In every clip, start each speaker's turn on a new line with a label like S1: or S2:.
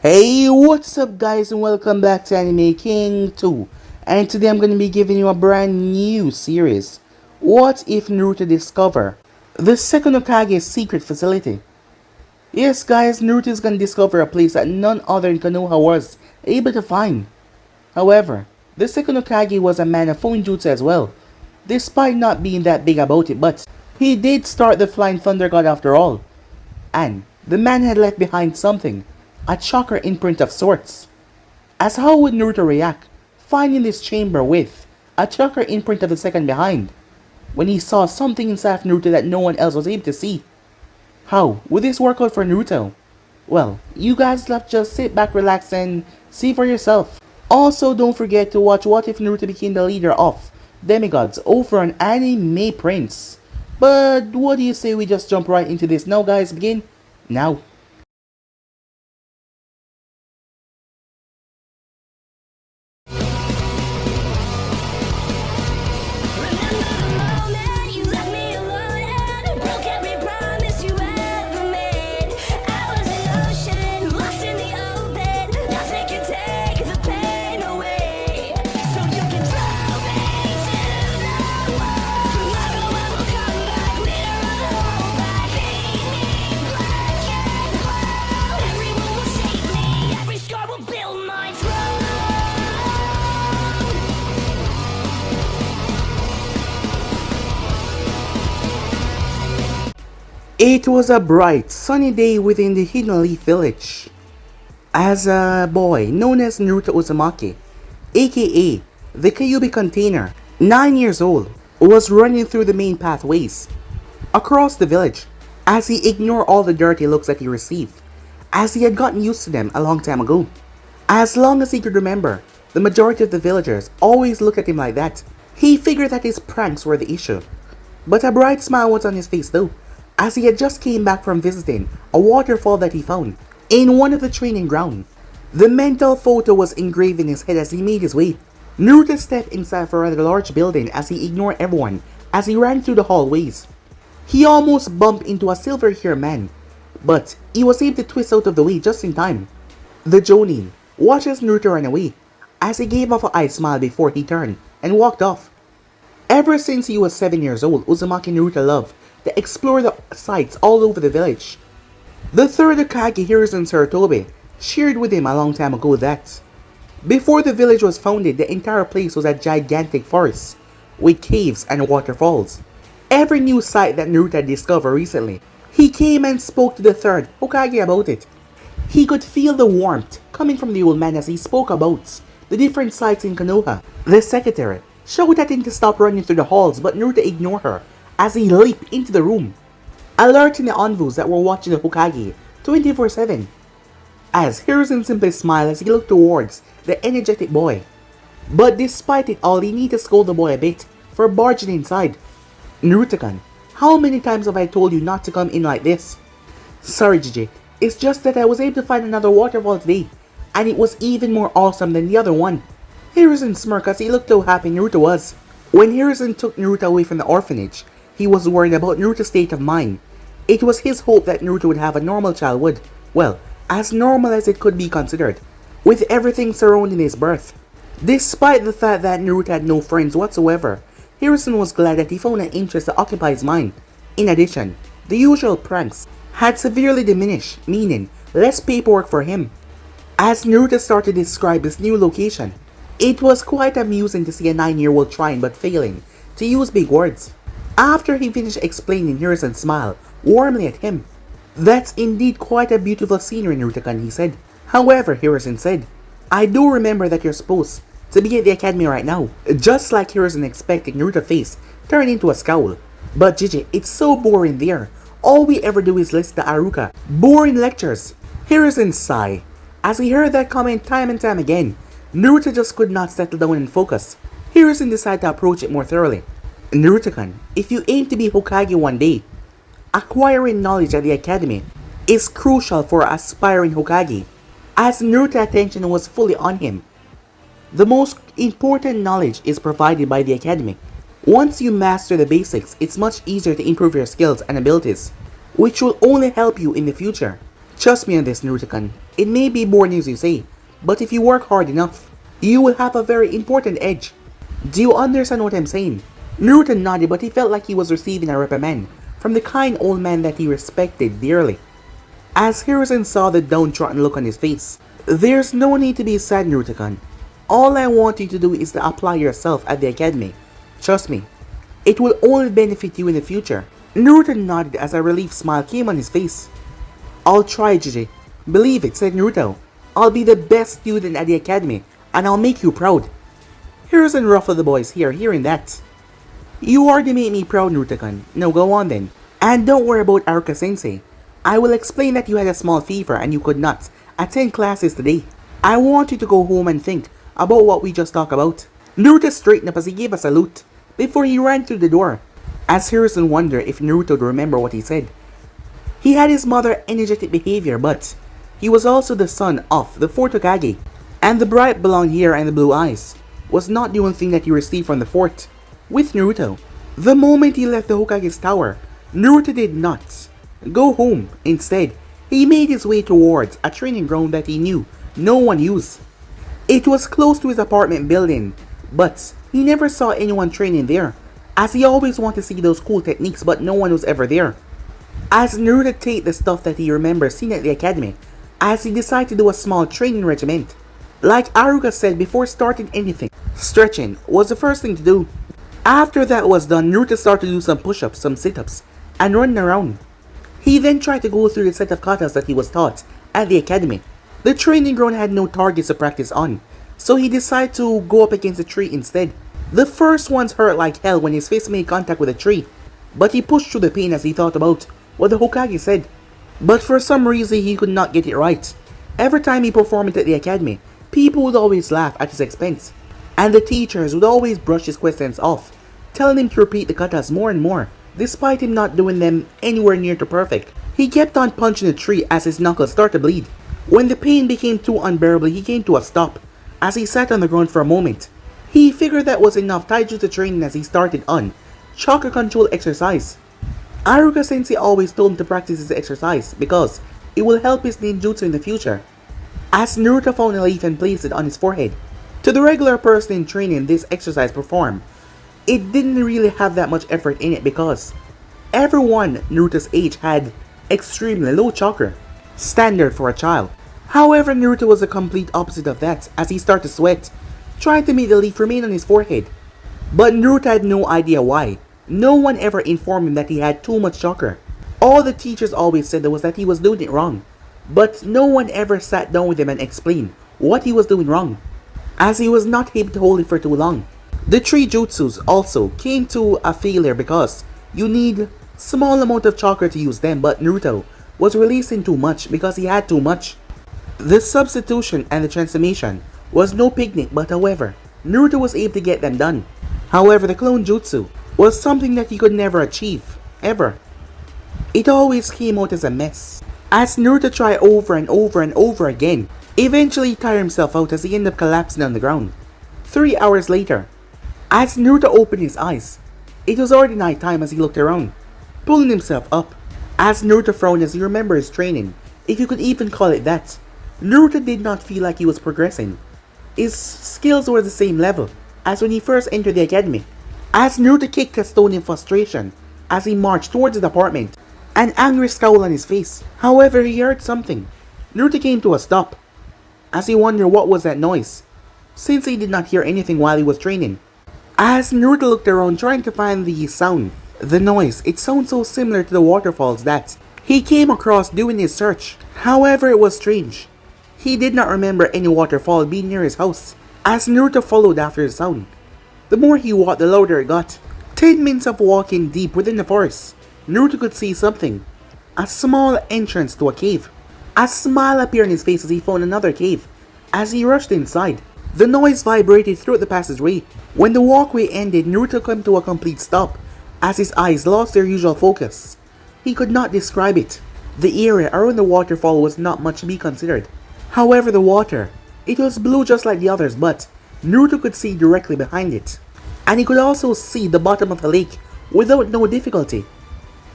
S1: Hey, what's up guys and welcome back to Anime King 2. And today I'm going to be giving you a brand new series. What if Naruto discover the second Hokage's secret facility? Yes guys, Naruto is going to discover a place that none other in Konoha was able to find. However, the second Hokage was a man of Fonjutsu as well, despite not being that big about it, but he did start the Flying Thunder God after all. And the man had left behind something, a chakra imprint of sorts. As how would Naruto react, finding this chamber with a chakra imprint of the second behind, when he saw something inside of Naruto that no one else was able to see? How would this work out for Naruto? Well, you guys love just sit back, relax, and see for yourself. Also, don't forget to watch What If Naruto Became the Leader of Demigods over on Anime Prince. But what do you say we just jump right into this now guys, begin now. It was a bright, sunny day within the Hidden Leaf Village. As a boy known as Naruto Uzumaki, aka the Kyuubi Container, 9 years old, was running through the main pathways across the village as he ignored all the dirty looks that he received, as he had gotten used to them a long time ago. As long as he could remember, the majority of the villagers always looked at him like that. He figured that his pranks were the issue, but a bright smile was on his face though, as he had just came back from visiting a waterfall that he found in one of the training ground. The mental photo was engraved in his head as he made his way. Naruto stepped inside of a rather large building as he ignored everyone as he ran through the hallways. He almost bumped into a silver-haired man, but he was able to twist out of the way just in time. The Jonin watches Naruto run away as he gave off a eye smile before he turned and walked off. Ever since he was 7 years old, Uzumaki Naruto loved to explore the sites all over the village. The third Hokage, Hiruzen Sarutobi, shared with him a long time ago that before the village was founded, the entire place was a gigantic forest with caves and waterfalls. Every new site that Naruto had discovered recently, he came and spoke to the third Hokage about it. He could feel the warmth coming from the old man as he spoke about the different sites in Konoha. The secretary showed at him to stop running through the halls, but Naruto ignored her as he leaped into the room, alerting the envoys that were watching the Hokage 24/7. As Hiruzen simply smiled as he looked towards the energetic boy. But despite it all, he needed to scold the boy a bit for barging inside. Naruto-kun, how many times have I told you not to come in like this? Sorry Gigi, it's just that I was able to find another waterfall today, and it was even more awesome than the other one. Hiruzen smirked as he looked how happy Naruto was. When Hiruzen took Naruto away from the orphanage, he was worried about Naruto's state of mind. It was his hope that Naruto would have a normal childhood, well, as normal as it could be considered, with everything surrounding his birth. Despite the fact that Naruto had no friends whatsoever, Hiruzen was glad that he found an interest to occupy his mind. In addition, the usual pranks had severely diminished, meaning less paperwork for him. As Naruto started to describe his new location, it was quite amusing to see a 9-year-old trying but failing to use big words. After he finished explaining, Hiruzen smiled warmly at him. That's indeed quite a beautiful scenery, Naruto-kun, he said. However, Hiruzen said, I do remember that you're supposed to be at the academy right now. Just like Hiruzen expected, Naruto's face turned into a scowl. But Gigi, it's so boring there. All we ever do is listen to Aruka. Boring lectures. Hiruzen sighed as he heard that comment time and time again. Naruto just could not settle down and focus. Hiruzen decided to approach it more thoroughly. Naruto-kun, if you aim to be Hokage one day, acquiring knowledge at the academy is crucial for aspiring Hokage. As Naruto's attention was fully on him, the most important knowledge is provided by the academy. Once you master the basics, it's much easier to improve your skills and abilities, which will only help you in the future. Trust me on this, Naruto-kun. It may be boring as you say, but if you work hard enough, you will have a very important edge. Do you understand what I'm saying? Naruto nodded, but he felt like he was receiving a reprimand from the kind old man that he respected dearly. As Hiruzen saw the downtrodden look on his face, "There's no need to be sad, Naruto-kun. All I want you to do is to apply yourself at the academy. Trust me, it will only benefit you in the future." Naruto nodded as a relieved smile came on his face. "I'll try, Gigi. Believe it," said Naruto. "I'll be the best student at the academy, and I'll make you proud." Hiruzen ruffled the boy's hair hearing that. "You already made me proud, Naruto-kun. Now go on then. And don't worry about Aruka-sensei. I will explain that you had a small fever and you could not attend classes today. I want you to go home and think about what we just talked about." Naruto straightened up as he gave a salute before he ran through the door. As Hiruzen wondered if Naruto would remember what he said. He had his mother's energetic behavior, but he was also the son of the fourth Hokage, and the bright blonde hair and the blue eyes was not the only thing that he received from the fort with Naruto. The moment he left the Hokage's tower, Naruto did not go home. Instead, he made his way towards a training ground that he knew no one used. It was close to his apartment building, but he never saw anyone training there, as he always wanted to see those cool techniques, but no one was ever there. As Naruto take the stuff that he remembers seeing at the academy, as he decided to do a small training regiment. Like Aruka said before starting anything, stretching was the first thing to do. After that was done, Naruto started to do some push-ups, some sit-ups, and running around. He then tried to go through the set of katas that he was taught at the academy. The training ground had no targets to practice on, so he decided to go up against a tree instead. The first ones hurt like hell when his face made contact with a tree, but he pushed through the pain as he thought about what the Hokage said. But for some reason he could not get it right. Every time he performed at the academy, people would always laugh at his expense, and the teachers would always brush his questions off, telling him to repeat the katas more and more, despite him not doing them anywhere near to perfect. He kept on punching the tree as his knuckles started to bleed. When the pain became too unbearable, he came to a stop, as he sat on the ground for a moment. He figured that was enough taijutsu training as he started on chakra control exercise. Aruka Sensei always told him to practice this exercise because it will help his ninjutsu in the future. As Naruto found a leaf and placed it on his forehead. To the regular person in training this exercise performed, it didn't really have that much effort in it because everyone Naruto's age had extremely low chakra, standard for a child. However, Naruto was the complete opposite of that as he started to sweat, trying to make the leaf remain on his forehead. But Naruto had no idea why. No one ever informed him that he had too much chakra. All the teachers always said was that he was doing it wrong, but no one ever sat down with him and explained what he was doing wrong, as he was not able to hold it for too long. The three jutsus also came to a failure because you need small amount of chakra to use them, but Naruto was releasing too much because he had too much. The substitution and the transformation was no picnic, but however, Naruto was able to get them done. However, the clone jutsu was something that he could never achieve, ever. It always came out as a mess, as Naruto tried over and over and over again. Eventually he tired himself out as he ended up collapsing on the ground. 3 hours later, as Naruto opened his eyes, it was already night time as he looked around, pulling himself up. As Naruto frowned as he remembered his training, if you could even call it that. Naruto did not feel like he was progressing. His skills were the same level as when he first entered the academy. As Naruto kicked a stone in frustration as he marched towards his apartment, an angry scowl on his face. However, he heard something. Naruto came to a stop as he wondered what was that noise, since he did not hear anything while he was training. As Naruto looked around trying to find the sound, the noise, it sounds so similar to the waterfalls that he came across during his search. However, it was strange. He did not remember any waterfall being near his house. As Naruto followed after the sound, the more he walked, the louder it got. 10 minutes of walking deep within the forest, Naruto could see something. A small entrance to a cave. A smile appeared on his face as he found another cave. As he rushed inside, the noise vibrated throughout the passageway. When the walkway ended, Naruto came to a complete stop as his eyes lost their usual focus. He could not describe it. The area around the waterfall was not much to be considered. However, the water, it was blue just like the others, but Naruto could see directly behind it. And he could also see the bottom of the lake without no difficulty.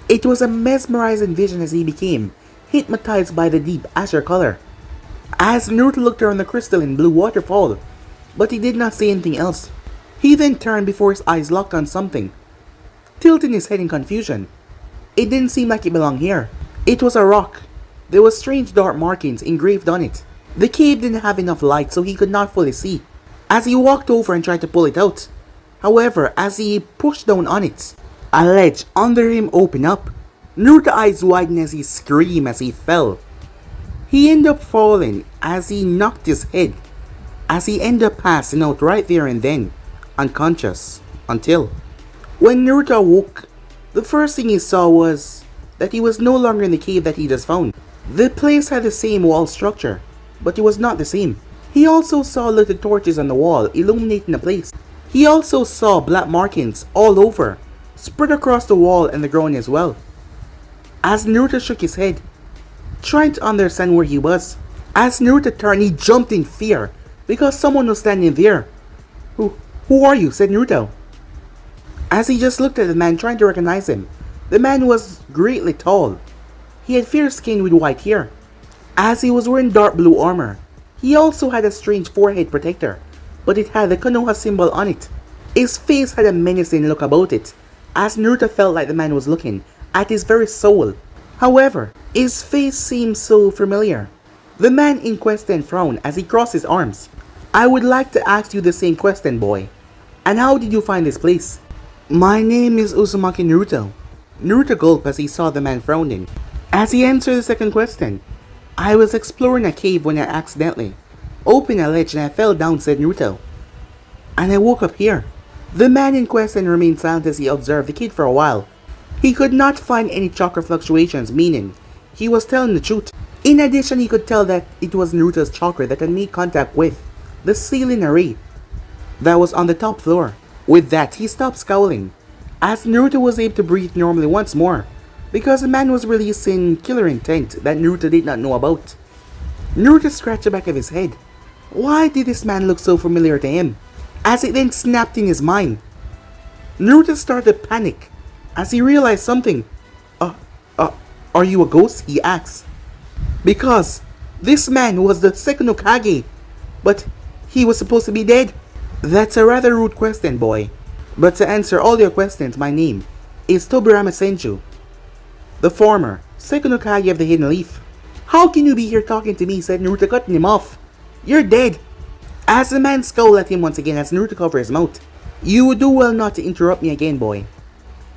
S1: It was a mesmerizing vision as he became hypnotized by the deep azure color. as Naruto looked around the crystalline blue waterfall, but he did not say anything else. He then turned before his eyes locked on something, tilting his head in confusion. It didn't seem like it belonged here. It was a rock. There were strange dark markings engraved on it. The cave didn't have enough light, so he could not fully see, as he walked over and tried to pull it out. However, as he pushed down on it, a ledge under him opened up. Naruto's eyes widened as he screamed as he fell. He ended up falling as he knocked his head, as he ended up passing out right there and then, unconscious, until when Naruto awoke, the first thing he saw was that he was no longer in the cave that he just found. The place had the same wall structure, but it was not the same. He also saw little torches on the wall illuminating the place. He also saw black markings all over, spread across the wall and the ground as well. As Naruto shook his head, trying to understand where he was, as Naruto turned, he jumped in fear because someone was standing there. Who are you?" said Naruto. As he just looked at the man trying to recognize him, the man was greatly tall. He had fair skin with white hair, as he was wearing dark blue armor. He also had a strange forehead protector, but it had the Konoha symbol on it. His face had a menacing look about it, as Naruto felt like the man was looking at his very soul. However, his face seemed so familiar. The man in question frowned as he crossed his arms. "I would like to ask you the same question, boy. And how did you find this place?" "My name is Uzumaki Naruto." Naruto gulped as he saw the man frowning. As he answered the second question, "I was exploring a cave when I accidentally opened a ledge and I fell down," said Naruto. "And I woke up here." The man in question remained silent as he observed the kid for a while. He could not find any chakra fluctuations, meaning he was telling the truth. In addition, he could tell that it was Naruto's chakra that had made contact with the ceiling array that was on the top floor. With that, he stopped scowling, as Naruto was able to breathe normally once more, because the man was releasing killer intent that Naruto did not know about. Naruto scratched the back of his head. Why did this man look so familiar to him? As it then snapped in his mind, Naruto started to panic as he realized something. Are you a ghost?" he asked. Because this man was the second Hokage, but he was supposed to be dead. "That's a rather rude question, boy. But to answer all your questions, my name is Tobirama Senju, the former second Hokage of the Hidden Leaf." "How can you be here talking to me?" said Naruto, cutting him off. "You're dead." As the man scowled at him once again as Naruto covered his mouth. "You would do well not to interrupt me again, boy.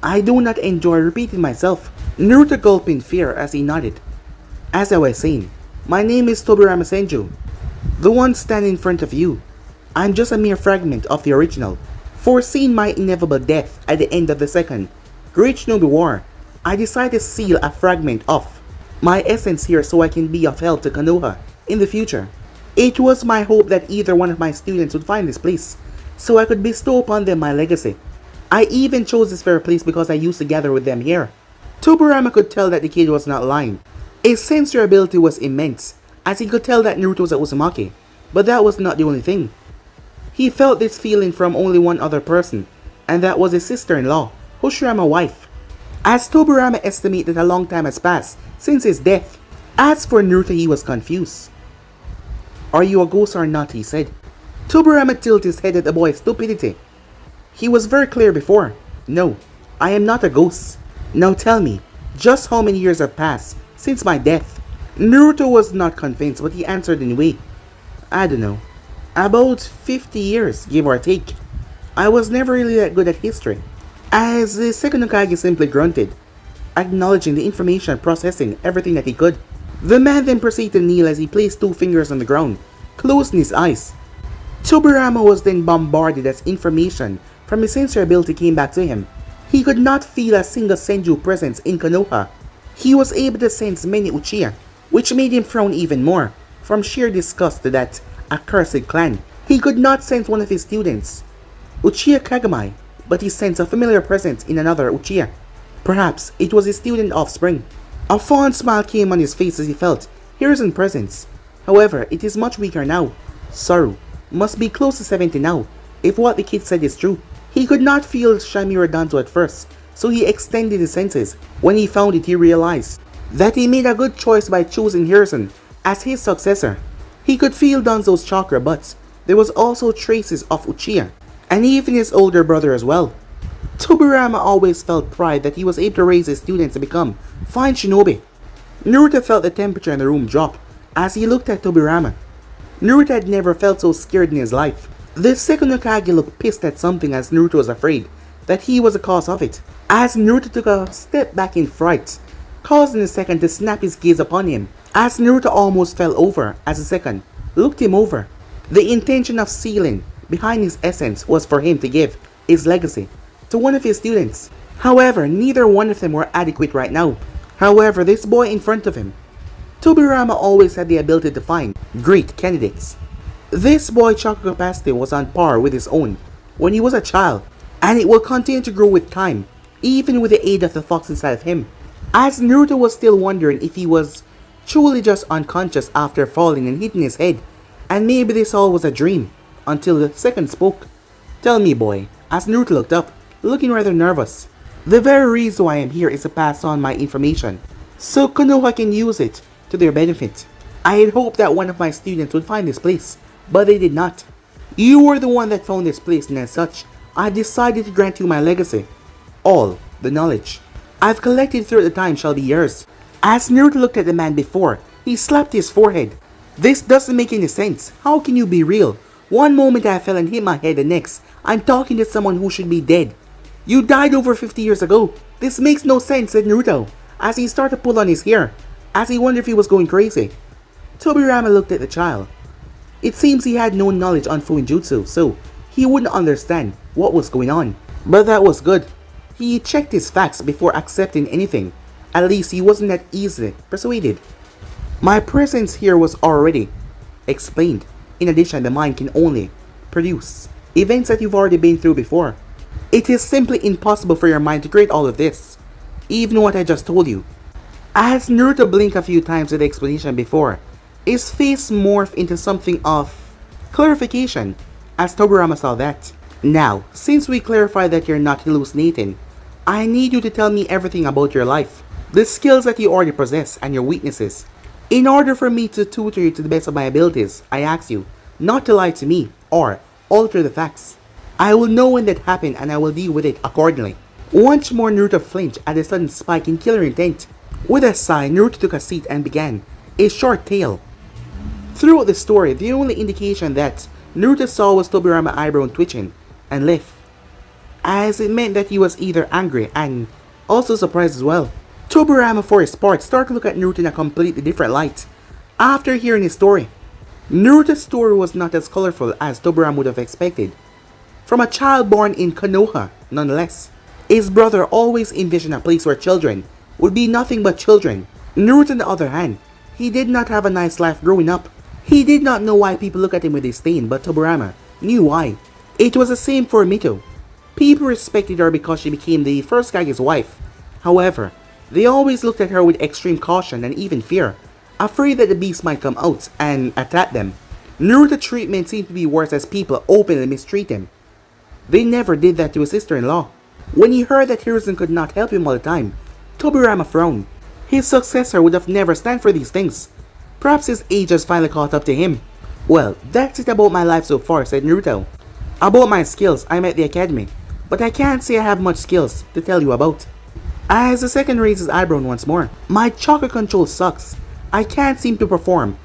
S1: I do not enjoy repeating myself." Naruto gulped in fear as he nodded. "As I was saying, my name is Tobirama Senju, the one standing in front of you. I'm just a mere fragment of the original. Foreseeing my inevitable death at the end of the second Great Shinobi War, I decided to seal a fragment of my essence here so I can be of help to Konoha in the future. It was my hope that either one of my students would find this place, so I could bestow upon them my legacy. I even chose this very place because I used to gather with them here." Tobirama could tell that the kid was not lying. His sensory ability was immense, as he could tell that Naruto was a Uzumaki, but that was not the only thing. He felt this feeling from only one other person, and that was his sister-in-law, Hoshirama's wife. As Tobirama estimated that a long time has passed since his death. As for Naruto, he was confused. "Are you a ghost or not?" he said. Tobirama tilted his head at the boy's stupidity. He was very clear before. "No, I am not a ghost. Now tell me, just how many years have passed since my death?" Naruto was not convinced, but he answered anyway. "I don't know. About 50 years, give or take. I was never really that good at history." As the second Hokage simply grunted, acknowledging the information, processing everything that he could. The man then proceeded to kneel as he placed 2 fingers on the ground, closing his eyes. Tobirama was then bombarded as information from his sensory ability came back to him. He could not feel a single Senju presence in Konoha. He was able to sense many Uchiha, which made him frown even more, from sheer disgust to that accursed clan. He could not sense one of his students, Uchiha Kagami, but he sensed a familiar presence in another Uchiha. Perhaps it was his student offspring. A fond smile came on his face as he felt Hiruzen's presence. However, it is much weaker now. Saru must be close to 70 now, if what the kid said is true. He could not feel Shamira Danzo at first, so he extended his senses. When he found it, he realized that he made a good choice by choosing Hiruzen as his successor. He could feel Danzo's chakra, but there was also traces of Uchiha, and even his older brother as well. Tobirama always felt pride that he was able to raise his students to become fine shinobi. Naruto felt the temperature in the room drop as he looked at Tobirama. Naruto had never felt so scared in his life. The second Hokage looked pissed at something as Naruto was afraid that he was the cause of it, as Naruto took a step back in fright, causing the second to snap his gaze upon him, as Naruto almost fell over as the second looked him over. The intention of sealing behind his essence was for him to give his legacy to one of his students. However, neither one of them were adequate right now. However, this boy in front of him, Tobirama always had the ability to find great candidates. This boy's chakra capacity was on par with his own when he was a child, and it will continue to grow with time, even with the aid of the fox inside of him. As Naruto was still wondering if he was truly just unconscious after falling and hitting his head, and maybe this all was a dream, until the second spoke. "Tell me, boy," as Naruto looked up, looking rather nervous. "The very reason why I'm here is to pass on my information, so Konoha can use it to their benefit. I had hoped that one of my students would find this place, but they did not. You were the one that found this place, and as such, I decided to grant you my legacy. All the knowledge I've collected throughout the time shall be yours." As Naruto looked at the man before, he slapped his forehead. "This doesn't make any sense. How can you be real? One moment I fell and hit my head, the next, I'm talking to someone who should be dead. You died over 50 years ago. This makes no sense," said Naruto, as he started to pull on his hair, as he wondered if he was going crazy. Tobirama looked at the child. It seems he had no knowledge on Fuinjutsu, so he wouldn't understand what was going on. But that was good. He checked his facts before accepting anything. At least he wasn't that easily persuaded. "My presence here was already explained. In addition, the mind can only produce events that you've already been through before. It is simply impossible for your mind to create all of this, even what I just told you." As Naruto blinked a few times with the explanation before, his face morphed into something of clarification as Tobirama saw that. "Now, since we clarified that you're not hallucinating, I need you to tell me everything about your life, the skills that you already possess, and your weaknesses. In order for me to tutor you to the best of my abilities, I ask you not to lie to me or alter the facts. I will know when that happened and I will deal with it accordingly." Once more, Naruto flinched at the sudden spike in killer intent. With a sigh, Naruto took a seat and began a short tale. Throughout the story, the only indication that Naruto saw was Tobirama's eyebrow twitching and lift, as it meant that he was either angry and also surprised as well. Tobirama, for his part, started to look at Naruto in a completely different light after hearing his story. Naruto's story was not as colorful as Tobirama would have expected from a child born in Konoha, nonetheless. His brother always envisioned a place where children would be nothing but children. Naruto, on the other hand, he did not have a nice life growing up. He did not know why people look at him with disdain, but Tobirama knew why. It was the same for Mito. People respected her because she became the first Kage's wife. However, they always looked at her with extreme caution and even fear, afraid that the beast might come out and attack them. Naruto's treatment seemed to be worse as people openly mistreat him. They never did that to his sister-in-law. When he heard that Hiruzen could not help him all the time, Tobirama frowned. His successor would have never stand for these things. Perhaps his age has finally caught up to him. "Well, that's it about my life so far," said Naruto. "About my skills, I'm at the academy, but I can't say I have much skills to tell you about." As the second raised his eyebrow once more, "My chakra control sucks. I can't seem to perform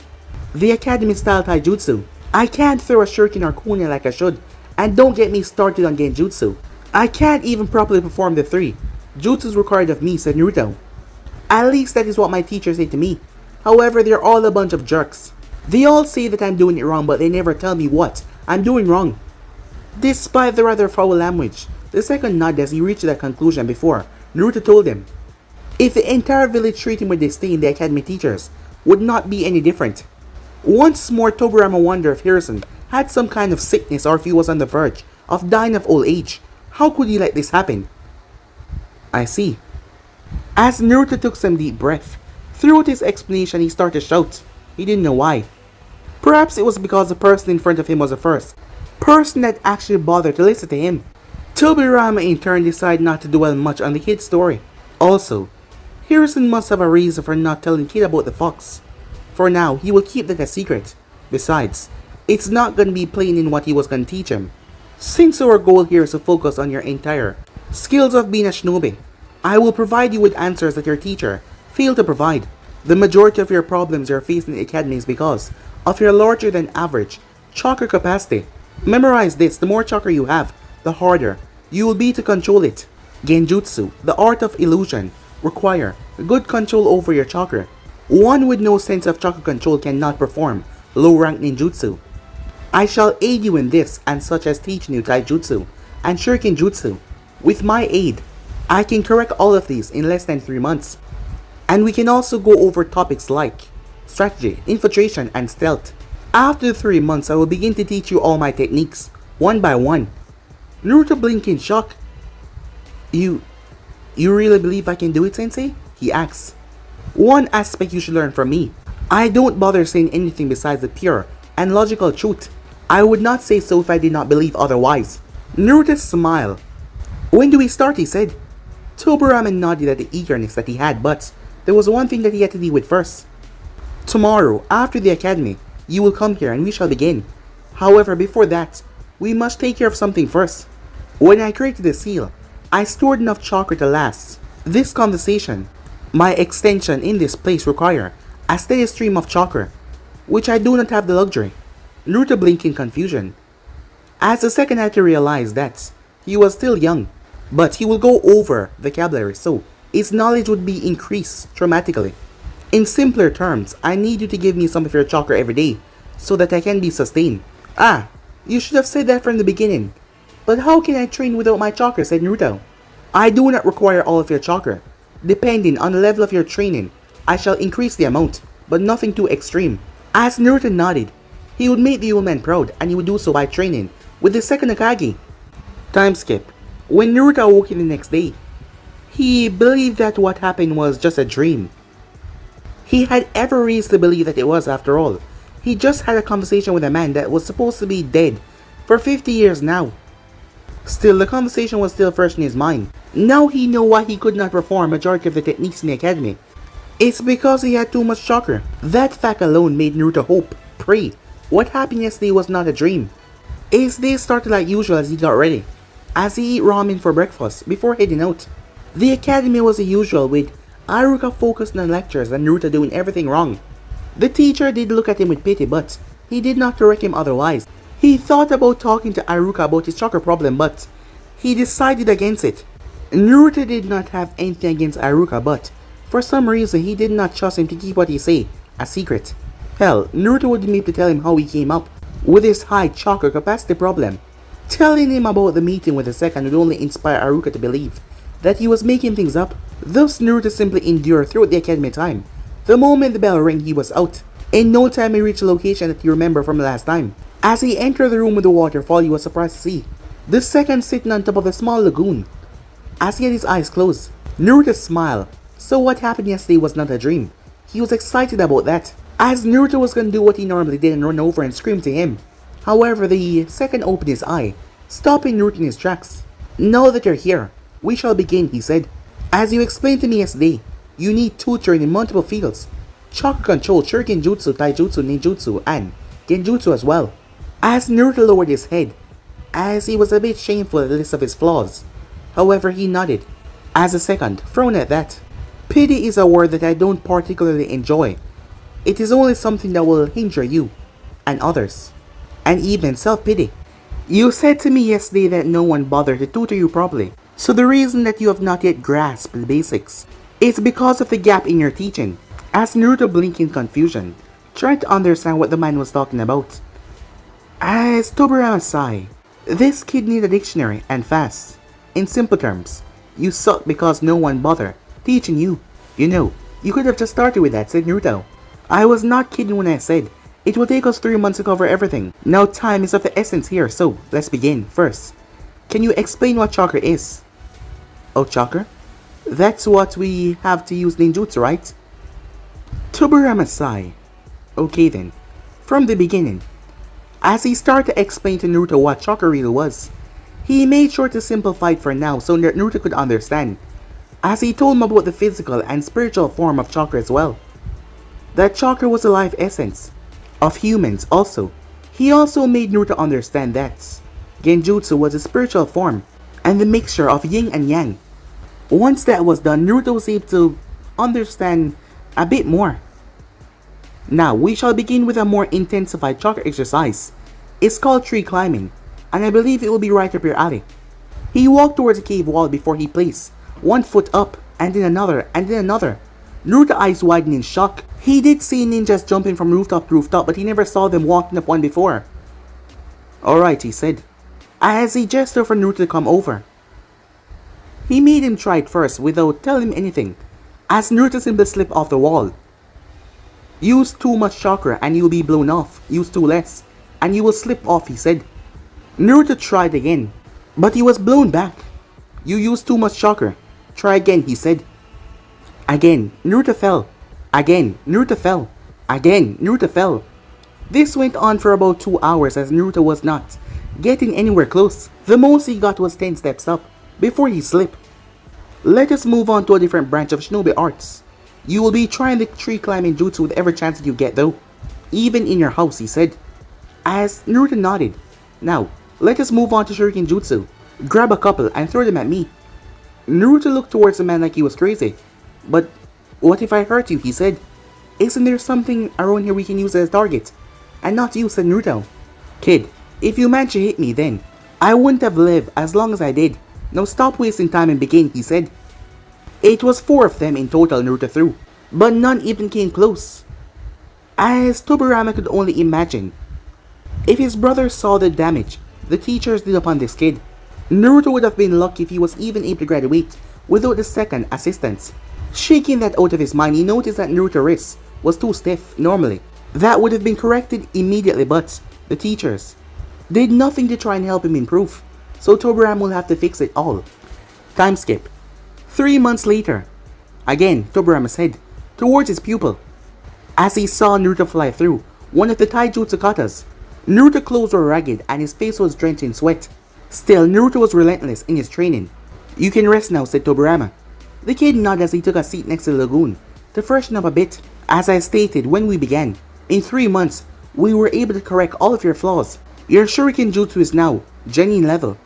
S1: the academy style taijutsu. I can't throw a shuriken or kunai like I should, and don't get me started on genjutsu. I can't even properly perform the 3 jutsus required of me," said Naruto. "At least that is what my teachers say to me. However, they're all a bunch of jerks. They all say that I'm doing it wrong, but they never tell me what I'm doing wrong." Despite the rather foul language, the second nodded as he reached that conclusion before Naruto told him, if the entire village treated him with disdain, the academy teachers would not be any different. Once more, Tobirama wondered if Hiruzen had some kind of sickness or if he was on the verge of dying of old age. How could he let this happen? "I see." As Naruto took some deep breath, throughout his explanation he started to shout. He didn't know why. Perhaps it was because the person in front of him was the first person that actually bothered to listen to him. Tobirama in turn decided not to dwell much on the kid's story. Also, Hiruzen must have a reason for not telling the kid about the fox. For now, he will keep that a secret. Besides, it's not gonna be plain in what he was gonna teach him. Since our goal here is to focus on your entire skills of being a shinobi, I will provide you with answers that your teacher failed to provide. The majority of your problems you're facing in the academy is because of your larger than average chakra capacity. Memorize this: the more chakra you have, the harder you will be to control it. Genjutsu, the art of illusion, require good control over your chakra. One with no sense of chakra control cannot perform low-rank ninjutsu. I shall aid you in this, and such as teaching you taijutsu and shuriken jutsu. With my aid, I can correct all of these in less than 3 months. And we can also go over topics like strategy, infiltration, and stealth. After 3 months, I will begin to teach you all my techniques, one by one. Naruto blinked in shock. You really believe I can do it, sensei? He asks. One aspect you should learn from me: I don't bother saying anything besides the pure and logical truth. I would not say so if I did not believe otherwise. Naruto smiled. When do we start? He said. Tobirama nodded at the eagerness that he had, but there was one thing that he had to deal with first. Tomorrow, after the academy, you will come here and we shall begin. However, before that, we must take care of something first. When I created the seal, I stored enough chakra to last this conversation. My extension in this place require a steady stream of chakra, which I do not have the luxury. Naruto blinked in confusion, as the second had to realize that he was still young, but he will go over vocabulary, so his knowledge would be increased dramatically. In simpler terms, I need you to give me some of your chakra every day, so that I can be sustained. Ah, you should have said that from the beginning. But how can I train without my chakra? Said Naruto. I do not require all of your chakra. Depending on the level of your training, I shall increase the amount, but nothing too extreme. As Naruto nodded, he would make the old man proud, and he would do so by training with the second Hokage. Time skip. When Naruto awoke the next day, he believed that what happened was just a dream. He had every reason to believe that it was, after all. He just had a conversation with a man that was supposed to be dead for 50 years now. Still, the conversation was still fresh in his mind. Now he knew why he could not perform majority of the techniques in the academy. It's because he had too much chakra. That fact alone made Naruto hope, pray. What happened yesterday was not a dream. His day started like usual as he got ready, as he ate ramen for breakfast before heading out. The academy was the usual, with Iruka focused on lectures and Naruto doing everything wrong. The teacher did look at him with pity, but he did not correct him otherwise. He thought about talking to Iruka about his chakra problem, but he decided against it. Naruto did not have anything against Iruka, but for some reason he did not trust him to keep what he say a secret. Hell, Naruto would need to tell him how he came up with his high chakra capacity problem. Telling him about the meeting with the second would only inspire Iruka to believe that he was making things up. Thus, Naruto simply endured throughout the academy time. The moment the bell rang, he was out. In no time, he reached the location that he remembered from last time. As he entered the room with the waterfall, he was surprised to see the second sitting on top of a small lagoon. As he had his eyes closed, Naruto smiled. So what happened yesterday was not a dream. He was excited about that, as Naruto was going to do what he normally did and run over and scream to him. However, the second opened his eye, stopping Naruto in his tracks. Now that you're here, we shall begin, he said. As you explained to me yesterday, you need tutoring in multiple fields: chakra control, shuriken jutsu, taijutsu, ninjutsu, and genjutsu as well. As Naruto lowered his head, as he was a bit shameful at the list of his flaws. However, he nodded. As a second, frowned at that. Pity is a word that I don't particularly enjoy. It is only something that will hinder you and others, and even self-pity. You said to me yesterday that no one bothered to tutor you properly. So the reason that you have not yet grasped the basics is because of the gap in your teaching. As Naruto blinked in confusion, trying to understand what the man was talking about. As Tobirama sighed, this kid needs a dictionary, and fast. In simple terms, you suck because no one bothered teaching you. You know, you could have just started with that, said Naruto. I was not kidding when I said it will take us 3 months to cover everything. Now time is of the essence here, so let's begin. First, can you explain what chakra is? Oh, chakra? That's what we have to use ninjutsu, right? Tobirama sighed. Okay then, from the beginning. As he started to explain to Naruto what chakra really was, he made sure to simplify it for now so that Naruto could understand, as he told him about the physical and spiritual form of chakra as well. That chakra was a life essence, of humans also. He also made Naruto understand that Genjutsu was a spiritual form and the mixture of yin and yang. Once that was done, Naruto was able to understand a bit more. Now, we shall begin with a more intensified chakra exercise. It's called tree climbing, and I believe it will be right up your alley. He walked towards the cave wall before he placed one foot up, and then another, and then another. Naruto's eyes widened in shock. He did see ninjas jumping from rooftop to rooftop, but he never saw them walking up one before. Alright, he said, as he gestured for Naruto to come over. He made him try it first without telling him anything, as Naruto simply slipped off the wall. Use too much chakra and you'll be blown off. Use too less and you will slip off, he said. Naruto tried again, but he was blown back. You used too much chakra. Try again, he said. Again, Naruto fell. Again, Naruto fell. Again, Naruto fell. This went on for about 2 hours as Naruto was not getting anywhere close. The most he got was 10 steps up before he slipped. Let us move on to a different branch of shinobi arts. You will be trying the tree climbing jutsu with every chance that you get though. Even in your house, he said. As Naruto nodded. Now, let us move on to shuriken jutsu. Grab a couple and throw them at me. Naruto looked towards the man like he was crazy. But what if I hurt you, he said. Isn't there something around here we can use as a target? And not you, said Naruto. Kid, if you managed to hit me then, I wouldn't have lived as long as I did. Now stop wasting time and begin, he said. It was 4 of them in total Naruto threw, but none even came close. As Tobirama could only imagine, if his brother saw the damage the teachers did upon this kid, Naruto would have been lucky if he was even able to graduate without the second assistance. Shaking that out of his mind, he noticed that Naruto's wrist was too stiff normally. That would have been corrected immediately, but the teachers did nothing to try and help him improve, so Tobirama will have to fix it all. Time skip. 3 months later, again Tobirama said, towards his pupil, as he saw Naruto fly through one of the taijutsu katas. Naruto's clothes were ragged and his face was drenched in sweat. Still, Naruto was relentless in his training. You can rest now, said Tobirama. The kid nodded as he took a seat next to the lagoon to freshen up a bit. As I stated when we began, in 3 months, we were able to correct all of your flaws. Your shuriken jutsu is now genuine level,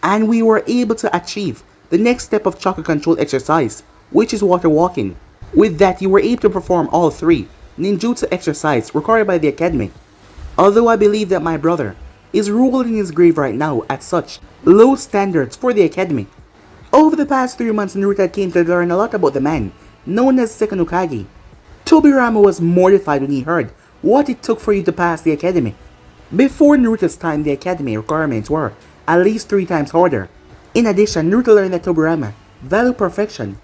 S1: and we were able to achieve the next step of chakra control exercise, which is water walking. With that, you were able to perform all 3 ninjutsu exercises required by the academy. Although I believe that my brother is rolling in his grave right now at such low standards for the academy. Over the past 3 months, Naruto came to learn a lot about the man known as Second Hokage. Tobirama was mortified when he heard what it took for you to pass the academy. Before Naruto's time, the academy requirements were at least 3 times harder. In addition, Naruto learned that Tobirama valued perfection.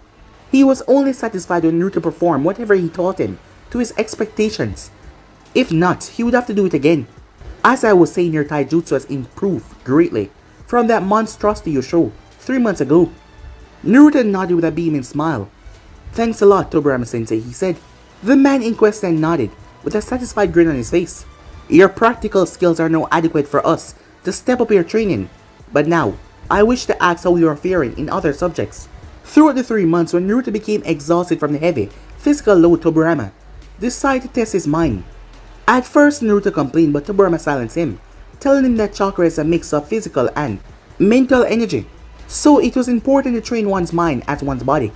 S1: He was only satisfied when Naruto performed whatever he taught him to his expectations. If not, he would have to do it again. As I was saying, your taijutsu has improved greatly from that monstrosity you showed 3 months ago. Naruto nodded with a beaming smile. Thanks a lot, Tobirama sensei, he said. The man in question nodded with a satisfied grin on his face. Your practical skills are now adequate for us to step up your training. But now, I wish to ask how you are faring in other subjects. Throughout the 3 months, when Naruto became exhausted from the heavy physical load, Tobirama decided to test his mind. At first, Naruto complained, but Tobirama silenced him, telling him that chakra is a mix of physical and mental energy, so it was important to train one's mind as one's body.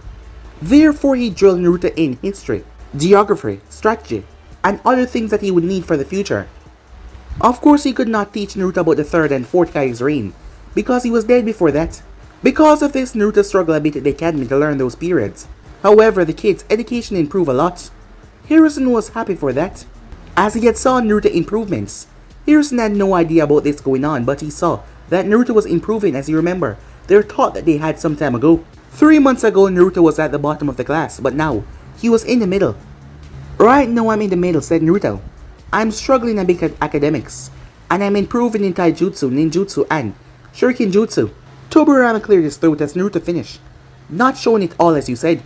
S1: Therefore, he drilled Naruto in history, geography, strategy, and other things that he would need for the future. Of course, he could not teach Naruto about the 3rd and 4th Kage's reign, because he was dead before that. Because of this, Naruto struggled a bit at the academy to learn those periods. However, the kid's education improved a lot. Hiruzen was happy for that, as he had saw Naruto improvements. Hiruzen had no idea about this going on, but he saw that Naruto was improving. As you remember, they were taught that they had some time ago. 3 months ago, Naruto was at the bottom of the class, but now, he was in the middle. Right now I'm in the middle, said Naruto. I'm struggling a bit at academics, and I'm improving in taijutsu, ninjutsu, and shuriken jutsu. Tobirama cleared his throat as Naruto finished. Not showing it all as you said.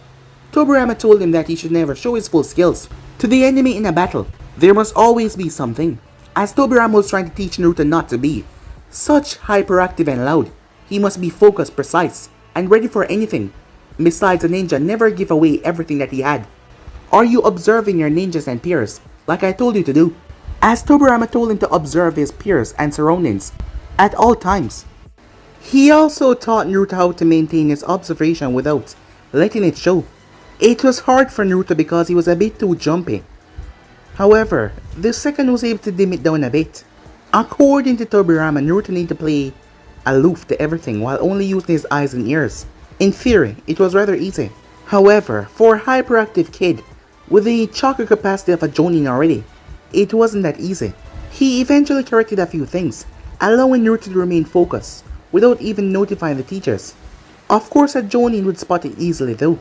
S1: Tobirama told him that he should never show his full skills to the enemy in a battle. There must always be something. As Tobirama was trying to teach Naruto not to be such hyperactive and loud, he must be focused, precise, and ready for anything. Besides, a ninja never give away everything that he had. Are you observing your ninjas and peers, like I told you to do? as Tobirama told him to observe his peers and surroundings at all times. He also taught Naruto how to maintain his observation without letting it show. It was hard for Naruto because he was a bit too jumpy. However, the second was able to dim it down a bit. According to Tobirama, Naruto needed to play aloof to everything while only using his eyes and ears. In theory, it was rather easy. However, for a hyperactive kid with the chakra capacity of a Jonin already, it wasn't that easy. He eventually corrected a few things, allowing Naruto to remain focused without even notifying the teachers. Of course, a Jonin would spot it easily though.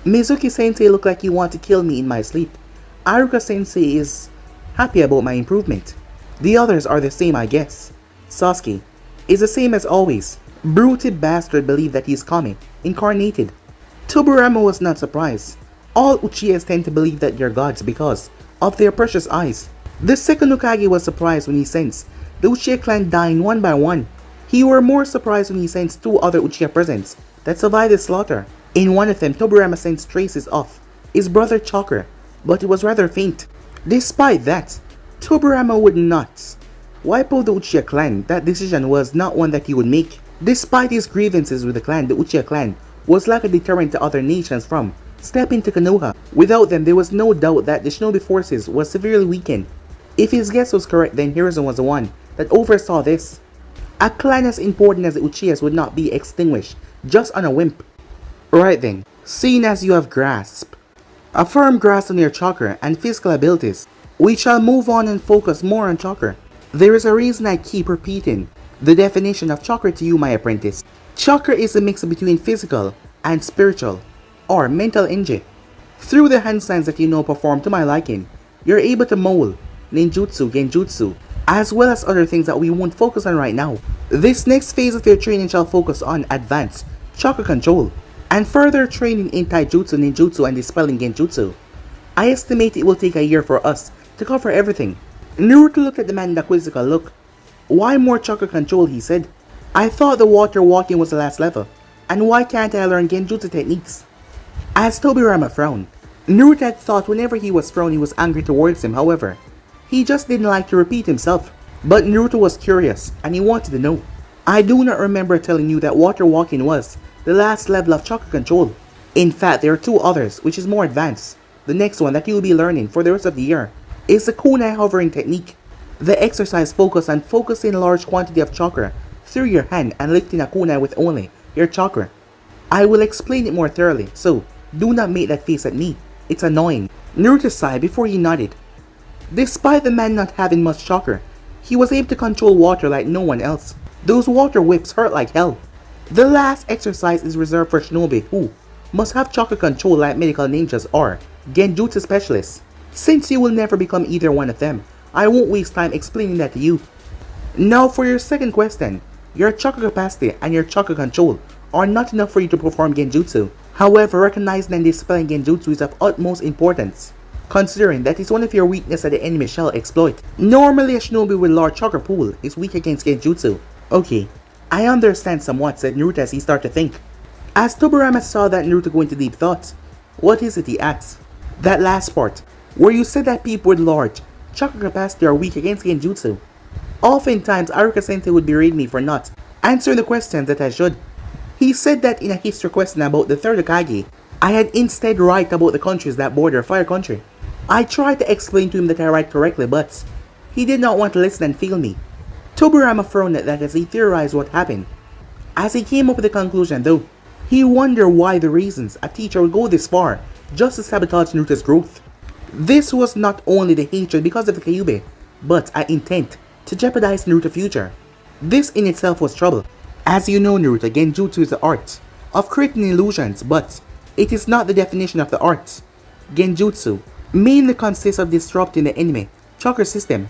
S1: Mizuki-sensei looked like he wanted to kill me in my sleep. Aruka-sensei is happy about my improvement. The others are the same, I guess. Sasuke is the same as always. Brooded bastard believed that he's Kami, incarnated. Tobirama was not surprised. All Uchihas tend to believe that they're gods because of their precious eyes. The second Hokage was surprised when he sensed the Uchiha clan dying one by one. He were more surprised when he sensed two other Uchiha presents that survived the slaughter. In one of them, Tobirama sensed traces of his brother chakra, but it was rather faint. Despite that, Tobirama would not wipe out the Uchiha clan. That decision was not one that he would make. Despite his grievances with the clan, the Uchiha clan was like a deterrent to other nations from stepping to Konoha. Without them, there was no doubt that the shinobi forces was severely weakened. If his guess was correct, then Hiruzen was the one that oversaw this. A clan as important as the Uchihas would not be extinguished just on a whim. Right then, seeing as you have grasped a firm grasp on your chakra and physical abilities, we shall move on and focus more on chakra. There is a reason I keep repeating the definition of chakra to you, my apprentice. Chakra is a mix between physical and spiritual or mental energy. Through the hand signs that you know performed to my liking, you're able to mold ninjutsu, genjutsu, as well as other things that we won't focus on right now. This next phase of your training shall focus on advanced chakra control and further training in taijutsu, ninjutsu, and dispelling genjutsu. I estimate it will take a year for us to cover everything. Naruto looked at the man with a quizzical look. Why more chakra control, he said. I thought the water walking was the last level, and why can't I learn genjutsu techniques? As Tobirama frowned, Naruto had thought whenever he was frowned he was angry towards him. However, he just didn't like to repeat himself. But Naruto was curious, and he wanted to know. I do not remember telling you that water walking was the last level of chakra control. In fact, there are two others, which is more advanced. The next one that you will be learning for the rest of the year is the kunai hovering technique. The exercise focuses on focusing a large quantity of chakra through your hand and lifting a kunai with only your chakra. I will explain it more thoroughly, so do not make that face at me. It's annoying. Naruto sighed before he nodded. Despite the man not having much chakra, he was able to control water like no one else. Those water whips hurt like hell. The last exercise is reserved for shinobi who must have chakra control like medical ninjas or genjutsu specialists. Since you will never become either one of them, I won't waste time explaining that to you. Now for your second question, your chakra capacity and your chakra control are not enough for you to perform genjutsu. However, recognizing and dispelling genjutsu is of utmost importance, considering that is one of your weaknesses that the enemy shall exploit. Normally a shinobi with large chakra pool is weak against genjutsu. Okay, I understand somewhat, said Naruto as he started to think. As Tobirama saw that Naruto go into deep thoughts, what is it he asked? That last part, where you said that people with large chakra capacity are weak against genjutsu. Oftentimes, Aruka-sensei would berate me for not answering the questions that I should. He said that in a history question about the third Hokage, I had instead write about the countries that border Fire Country. I tried to explain to him that I write correctly, but he did not want to listen and fail me. Tobirama frowned at that as he theorized what happened. As he came up with the conclusion though, he wondered why the reasons a teacher would go this far just to sabotage Naruto's growth. This was not only the hatred because of the Kyuubi, but an intent to jeopardize Naruto's future. This in itself was trouble. As you know, Naruto, genjutsu is the art of creating illusions, but it is not the definition of the art. Genjutsu mainly consists of disrupting the enemy chakra system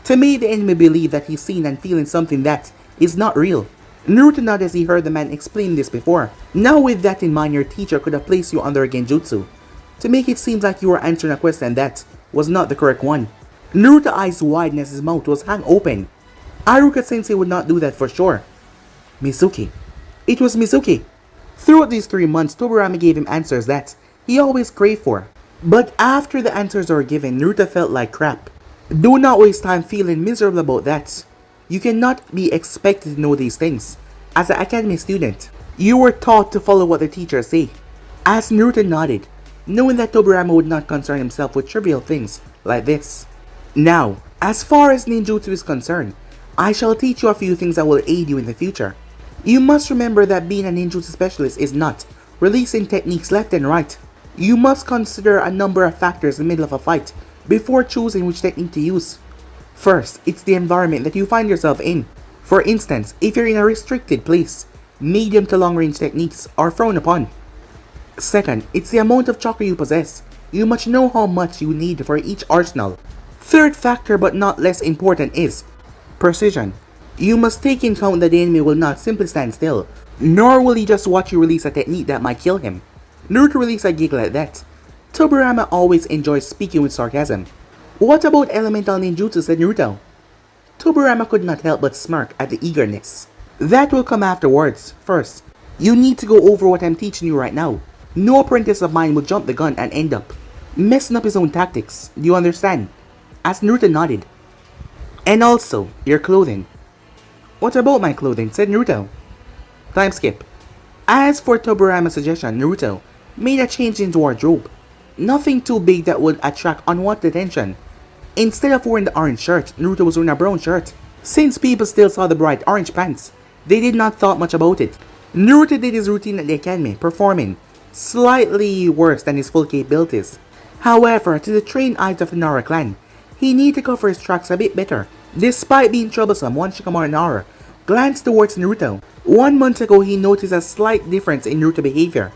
S1: to make the enemy believe that he's seeing and feeling something that is not real. Naruto nodded as he heard the man explain this before. Now with that in mind, your teacher could have placed you under a genjutsu to make it seem like you were answering a question that was not the correct one. Naruto's eyes widened as his mouth was hung open. Aruka-sensei would not do that for sure. Mizuki. It was Mizuki. Throughout these 3 months, Tobirama gave him answers that he always craved for. But after the answers were given, Naruto felt like crap. Do not waste time feeling miserable about that. You cannot be expected to know these things. As an academy student, you were taught to follow what the teachers say. As Naruto nodded, knowing that Tobirama would not concern himself with trivial things like this. Now, as far as ninjutsu is concerned, I shall teach you a few things that will aid you in the future. You must remember that being a ninjutsu specialist is not releasing techniques left and right. You must consider a number of factors in the middle of a fight before choosing which technique to use. First, it's the environment that you find yourself in. For instance, if you're in a restricted place, medium to long range techniques are frowned upon. Second, it's the amount of chakra you possess. You must know how much you need for each arsenal. Third factor, but not less important, is precision. You must take into account that the enemy will not simply stand still, nor will he just watch you release a technique that might kill him. Naruto released a giggle at that. Tobirama always enjoys speaking with sarcasm. What about elemental ninjutsu, said Naruto. Tobirama could not help but smirk at the eagerness. That will come afterwards. First, you need to go over what I'm teaching you right now. No apprentice of mine will jump the gun and end up messing up his own tactics. Do you understand? As Naruto nodded. And also, your clothing. What about my clothing, said Naruto. Time skip. As for Tobirama's suggestion, Naruto made a change in his wardrobe. Nothing too big that would attract unwanted attention. Instead of wearing the orange shirt, Naruto was wearing a brown shirt. Since people still saw the bright orange pants, they did not thought much about it. Naruto did his routine at the academy, performing slightly worse than his full capabilities. However, to the trained eyes of the Nara clan, he needed to cover his tracks a bit better. Despite being troublesome, one Shikamaru Nara glanced towards Naruto. 1 month ago, he noticed a slight difference in Naruto behavior.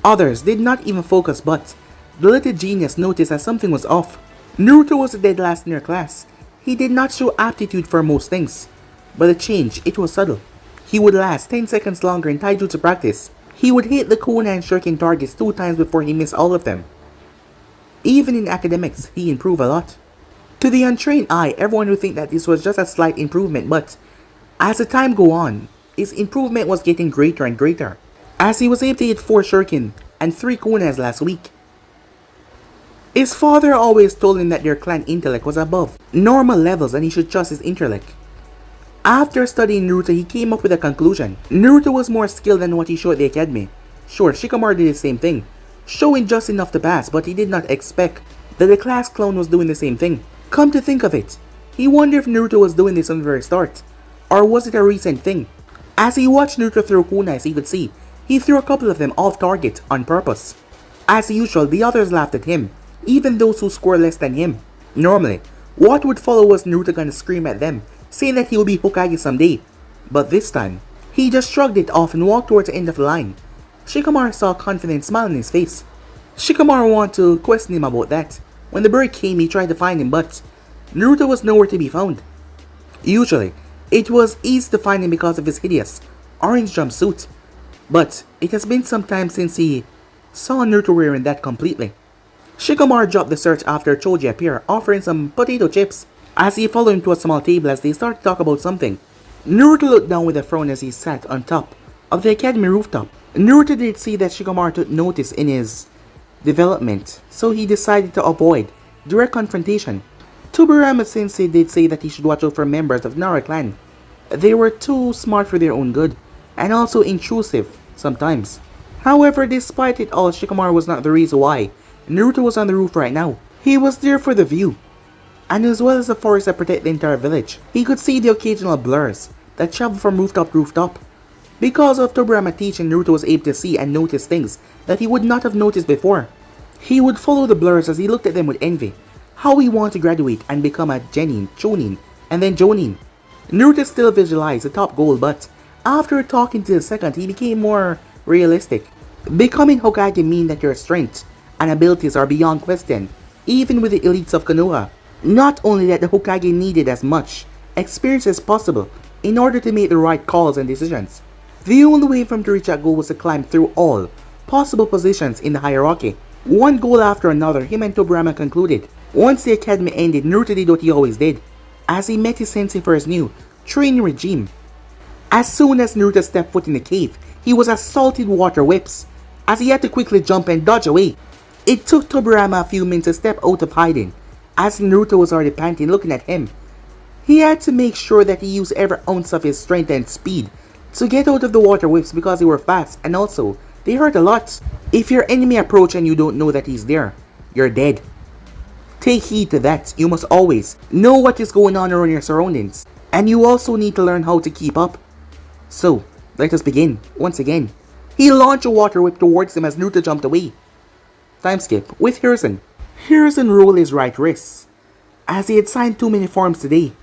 S1: Others did not even focus, but the little genius noticed that something was off. Naruto was the dead last in their class. He did not show aptitude for most things, but the change, it was subtle. He would last 10 seconds longer in taijutsu practice. He would hit the Kuna and Shuriken targets 2 times before he missed all of them. Even in academics, he improved a lot. To the untrained eye, everyone would think that this was just a slight improvement, but as the time go on, his improvement was getting greater and greater, as he was able to hit 4 Shuriken and 3 Kunas last week. His father always told him that their clan intellect was above normal levels and he should trust his intellect. After studying Naruto, he came up with a conclusion. Naruto was more skilled than what he showed at the academy. Sure, Shikamaru did the same thing, showing just enough to pass, but he did not expect that the class clown was doing the same thing. Come to think of it, he wondered if Naruto was doing this from the very start, or was it a recent thing? As he watched Naruto throw kunais, he could see he threw a couple of them off target on purpose. As usual, the others laughed at him, even those who scored less than him. Normally, what would follow was Naruto gonna scream at them, saying that he will be Hokage someday. But this time, he just shrugged it off and walked towards the end of the line. Shikamaru saw a confident smile on his face. Shikamaru wanted to question him about that. When the bird came, he tried to find him, but Naruto was nowhere to be found. Usually, it was easy to find him because of his hideous orange jumpsuit, but it has been some time since he saw Naruto wearing that completely. Shikamaru dropped the search after Choji appeared, offering some potato chips, as he followed him to a small table as they started to talk about something. Naruto looked down with a frown as he sat on top of the academy rooftop. Naruto did see that Shikamaru took notice in his development, so he decided to avoid direct confrontation. Tobirama sensei did say that he should watch out for members of Nara clan. They were too smart for their own good, and also intrusive sometimes. However, despite it all, Shikamaru was not the reason why Naruto was on the roof right now. He was there for the view, and as well as the forest that protect the entire village. He could see the occasional blurs that travel from rooftop to rooftop. Because of Tobirama teaching, Naruto was able to see and notice things that he would not have noticed before. He would follow the blurs as he looked at them with envy. How he wanted to graduate and become a Genin, Chunin, and then Jonin. Naruto still visualized the top goal, but after talking to the second, he became more realistic. Becoming Hokage means that your strength and abilities are beyond question, even with the elites of Konoha. Not only that, the Hokage needed as much experience as possible in order to make the right calls and decisions. The only way for him to reach that goal was to climb through all possible positions in the hierarchy. One goal after another, him and Tobirama concluded. Once the academy ended, Naruto did what he always did, as he met his sensei for his new training regime. As soon as Naruto stepped foot in the cave, he was assaulted with water whips, as he had to quickly jump and dodge away. It took Tobirama a few minutes to step out of hiding, As Naruto was already panting looking at him, he had to make sure that he used every ounce of his strength and speed to get out of the water whips because they were fast and also they hurt a lot. If your enemy approach and you don't know that he's there, you're dead. Take heed to that. You must always know what is going on around your surroundings. And you also need to learn how to keep up. So, let us begin. Once again, he launched a water whip towards him as Naruto jumped away. Time skip with Hiruzen. Hiruzen rolled his right wrist, as he had signed too many forms today.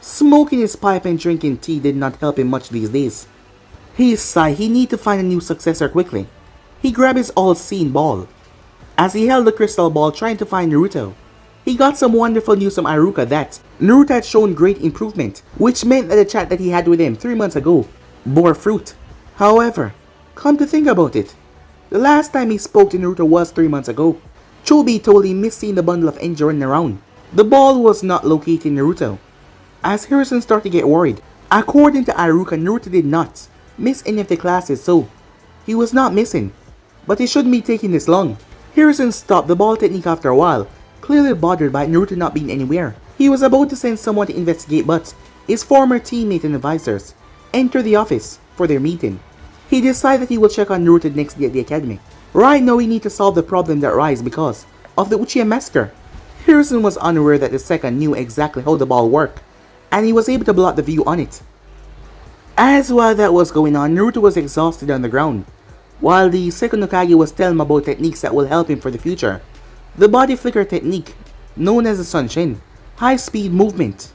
S1: Smoking his pipe and drinking tea did not help him much these days. He sighed he needed to find a new successor quickly. He grabbed his all-seeing ball. As he held the crystal ball trying to find Naruto, he got some wonderful news from Iruka that Naruto had shown great improvement, which meant that the chat that he had with him 3 months ago bore fruit. However, come to think about it, the last time he spoke to Naruto was 3 months ago. Chobi told him missing the bundle of energy running around. The ball was not located in Naruto. As Hiruzen started to get worried, according to Iruka, Naruto did not miss any of the classes, so he was not missing. But it shouldn't be taking this long. Hiruzen stopped the ball technique after a while, clearly bothered by Naruto not being anywhere. He was about to send someone to investigate, but his former teammate and advisors entered the office for their meeting. He decided that he will check on Naruto the next day at the academy. Right now we need to solve the problem that arose because of the Uchiha massacre. Hiruzen was unaware that the second knew exactly how the ball worked, and he was able to block the view on it. As while that was going on, Naruto was exhausted on the ground, while the second Hokage was telling him about techniques that will help him for the future. The body flicker technique, known as the Sunshin, high speed movement.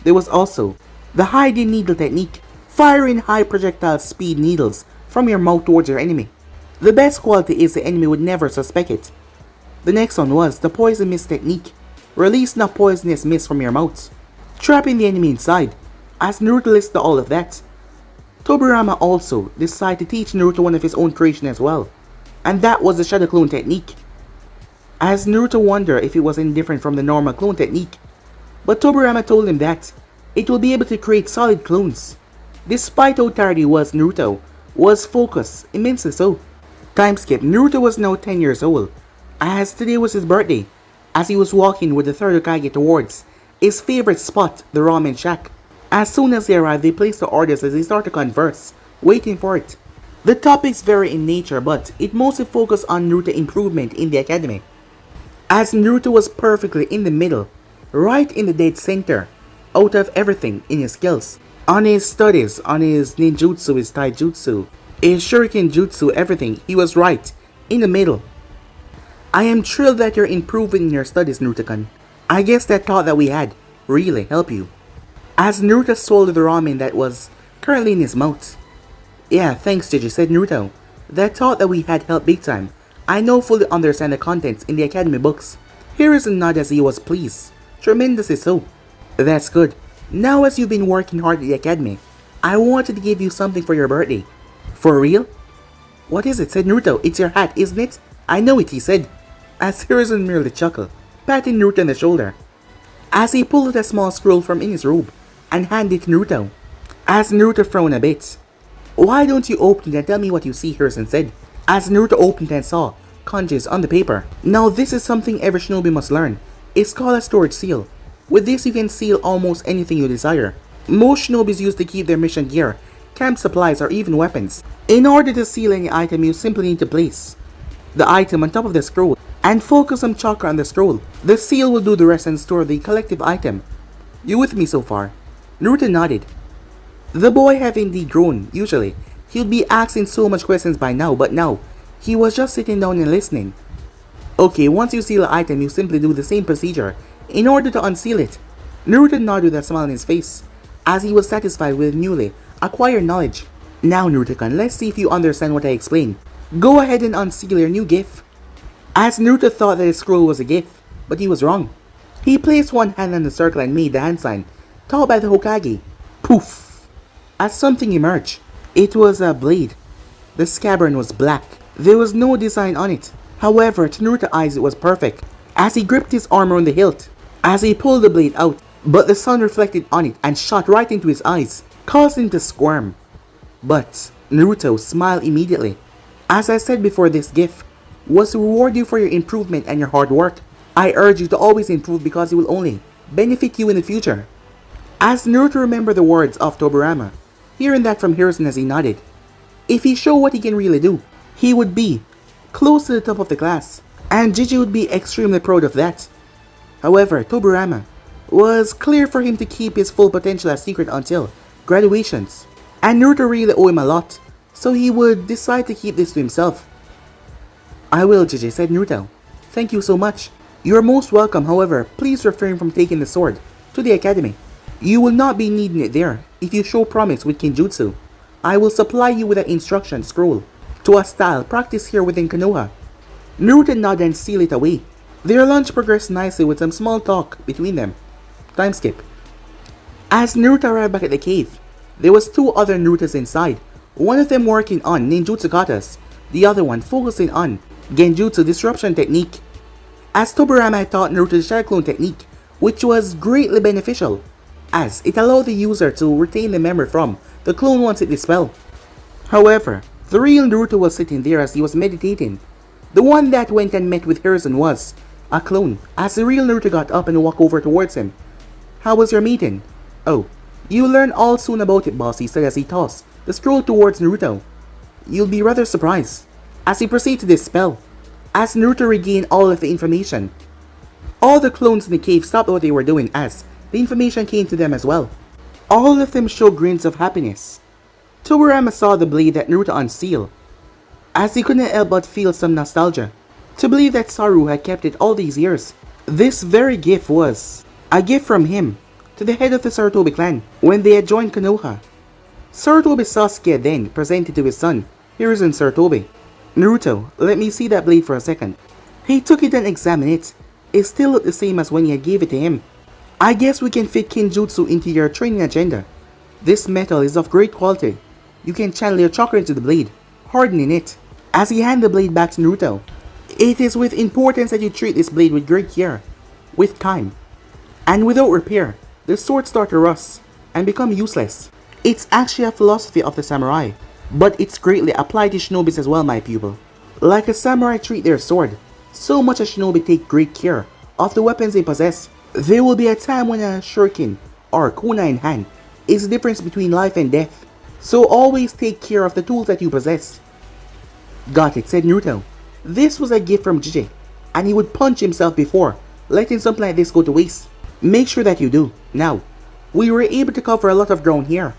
S1: There was also the hiding needle technique, firing high projectile speed needles from your mouth towards your enemy. The best quality is the enemy would never suspect it. The next one was the poison mist technique, releasing a poisonous mist from your mouth, trapping the enemy inside. As Naruto listed all of that, Tobirama also decided to teach Naruto one of his own creation as well, and that was the shadow clone technique. As Naruto wondered if it was any different from the normal clone technique, but Tobirama told him that it will be able to create solid clones. Despite how tired he was, Naruto was focused, immensely so. Time skip, Naruto was now 10 years old, as today was his birthday, as he was walking with the third Hokage towards his favorite spot, the ramen shack. As soon as they arrived, they placed the orders as they started to converse, waiting for it. The topics vary in nature, but it mostly focused on Naruto improvement in the academy, as Naruto was perfectly in the middle, right in the dead center, out of everything in his skills. On his studies, on his ninjutsu, his taijutsu, his shuriken jutsu, everything, he was right in the middle. I am thrilled that you're improving in your studies, Naruto-kun. I guess that thought that we had really helped you. As Naruto swallowed the ramen that was currently in his mouth. Yeah, thanks Gigi, said Naruto. That thought that we had helped big time. I now fully understand the contents in the academy books. Hiruzen nodded as he was pleased. Tremendously so. That's good. Now as you've been working hard at the academy, I wanted to give you something for your birthday. For real? What is it? Said Naruto. It's your hat, isn't it? I know it, he said, as Hiruzen merely chuckled, patting Naruto on the shoulder, as he pulled out a small scroll from in his robe and handed it to Naruto. As Naruto frowned a bit. Why don't you open it and tell me what you see, Hiruzen said, as Naruto opened and saw kanjis on the paper. Now this is something every shinobi must learn. It's called a storage seal. With this you can seal almost anything you desire. Most shinobis use to keep their mission gear, camp supplies, or even weapons. In order to seal any item, you simply need to place the item on top of the scroll and focus some chakra on the scroll. The seal will do the rest and store the collective item. You with me so far? Naruto nodded. The boy had indeed grown. Usually, he'd be asking so much questions by now, but now, he was just sitting down and listening. Okay, once you seal an item, you simply do the same procedure in order to unseal it. Naruto nodded with a smile on his face, as he was satisfied with newly acquired knowledge. Now Naruto-kun, let's see if you understand what I explained. Go ahead and unseal your new gift. As Naruto thought that his scroll was a gift, but he was wrong. He placed one hand on the circle and made the hand sign taught by the Hokage. Poof! As something emerged. It was a blade. The scabbard was black. There was no design on it. However, to Naruto's eyes it was perfect, as he gripped his arm around the hilt, as he pulled the blade out, but the sun reflected on it and shot right into his eyes, causing him to squirm. But Naruto smiled immediately. As I said before, this gift was to reward you for your improvement and your hard work. I urge you to always improve because it will only benefit you in the future. As Naruto remembered the words of Tobirama, hearing that from Hiruzen as he nodded, if he showed what he can really do, he would be close to the top of the class, and Gigi would be extremely proud of that. However, Tobirama was clear for him to keep his full potential a secret until graduations, and Naruto really owed him a lot, so he would decide to keep this to himself. I will, Gigi, said Naruto. Thank you so much. You are most welcome, however, please refrain from taking the sword to the academy. You will not be needing it there if you show promise with Kinjutsu. I will supply you with an instruction scroll to a style practiced here within Konoha. Naruto nodded and sealed it away. Their lunch progressed nicely with some small talk between them. Time skip. As Naruto arrived back at the cave, there was two other Narutos inside, one of them working on ninjutsu katas, the other one focusing on genjutsu disruption technique. As Tobirama had taught Naruto the shadow clone technique, which was greatly beneficial, as it allowed the user to retain the memory from the clone once it dispelled. However, the real Naruto was sitting there as he was meditating. The one that went and met with Hiruzen was a clone, as the real Naruto got up and walked over towards him. How was your meeting? Oh, you'll learn all soon about it, boss, he said as he tossed the scroll towards Naruto. You'll be rather surprised as he proceeded to dispel. As Naruto regained all of the information, all the clones in the cave stopped what they were doing as the information came to them as well. All of them showed grins of happiness. Tobirama saw the blade that Naruto unsealed, as he couldn't help but feel some nostalgia to believe that Saru had kept it all these years. This very gift was a gift from him to the head of the Sarutobi clan when they had joined Konoha. Sarutobi Sasuke then presented to his son, Hiruzen Sarutobi. Naruto, let me see that blade for a second. He took it and examined it. It still looked the same as when he had gave it to him. I guess we can fit Kinjutsu into your training agenda. This metal is of great quality. You can channel your chakra into the blade, hardening it. As he handed the blade back to Naruto, it is with importance that you treat this blade with great care, with time, and without repair. The sword starts to rust and become useless. It's actually a philosophy of the samurai, but it's greatly applied to shinobis as well, my pupil. Like a samurai treat their sword, so much a shinobi take great care of the weapons they possess. There will be a time when a shuriken or kunai in hand is the difference between life and death. So always take care of the tools that you possess. Got it, said Naruto. This was a gift from Gigi, and he would punch himself before letting something like this go to waste. Make sure that you do. Now, we were able to cover a lot of ground here.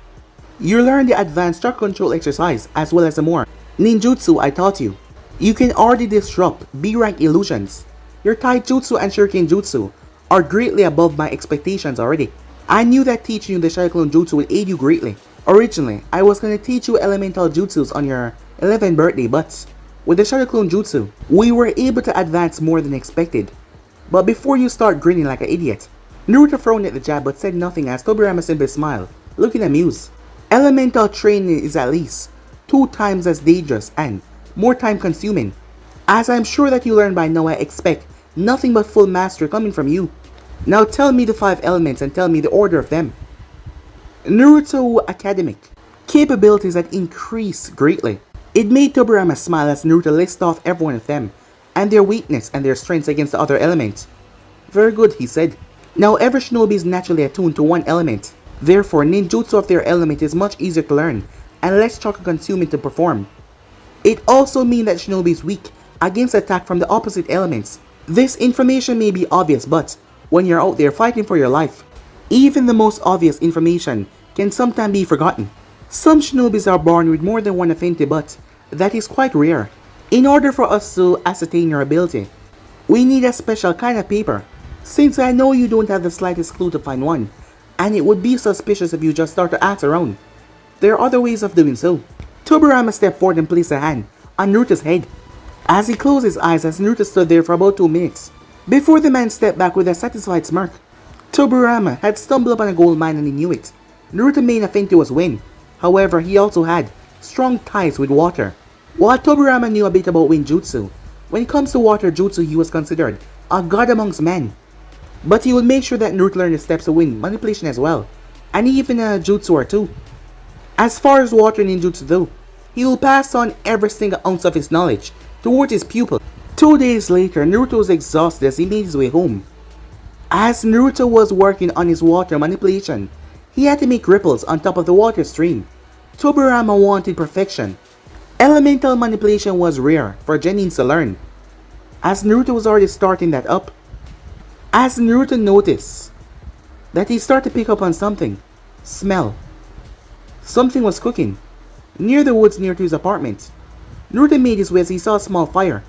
S1: You learned the advanced chakra control exercise as well as the more ninjutsu I taught you. You can already disrupt B-rank illusions. Your taijutsu and shuriken jutsu are greatly above my expectations already. I knew that teaching you the shadow clone jutsu would aid you greatly. Originally, I was going to teach you elemental jutsus on your 11th birthday, but with the shadow clone jutsu, we were able to advance more than expected. But before you start grinning like an idiot, Naruto frowned at the jab but said nothing as Tobirama simply smiled, looking amused. Elemental training is at least 2 times as dangerous and more time consuming. As I'm sure that you learned by now, I expect nothing but full mastery coming from you. Now tell me the 5 elements and tell me the order of them. Naruto Academic capabilities that increase greatly. It made Tobirama smile as Naruto listed off every one of them, and their weakness and their strengths against the other elements. Very good, he said. Now every shinobi is naturally attuned to one element. Therefore, ninjutsu of their element is much easier to learn and less chakra consuming to perform. It also means that shinobi is weak against attack from the opposite elements. This information may be obvious, but when you're out there fighting for your life, even the most obvious information can sometimes be forgotten. Some shinobis are born with more than one affinity, but that is quite rare. In order for us to ascertain your ability, we need a special kind of paper. Since I know you don't have the slightest clue to find one, and it would be suspicious if you just start to ask around, there are other ways of doing so. Tobirama stepped forward and placed a hand on Naruto's head. As he closed his eyes as Naruto stood there for about 2 minutes, before the man stepped back with a satisfied smirk. Tobirama had stumbled upon a gold mine and he knew it. Naruto's main affinity was wind. However, he also had strong ties with water. While Tobirama knew a bit about wind jutsu, when it comes to water jutsu he was considered a god amongst men. But he would make sure that Naruto learned the steps of wind manipulation as well, and even a jutsu or two. As far as water ninjutsu though, he will pass on every single ounce of his knowledge towards his pupil. 2 days later, Naruto was exhausted as he made his way home. As Naruto was working on his water manipulation, he had to make ripples on top of the water stream. Tobirama wanted perfection. Elemental manipulation was rare for Genins to learn, as Naruto was already starting that up. As Naruto noticed that he started to pick up on something. Smell. Something was cooking near the woods near to his apartment. Naruto made his way as he saw a small fire.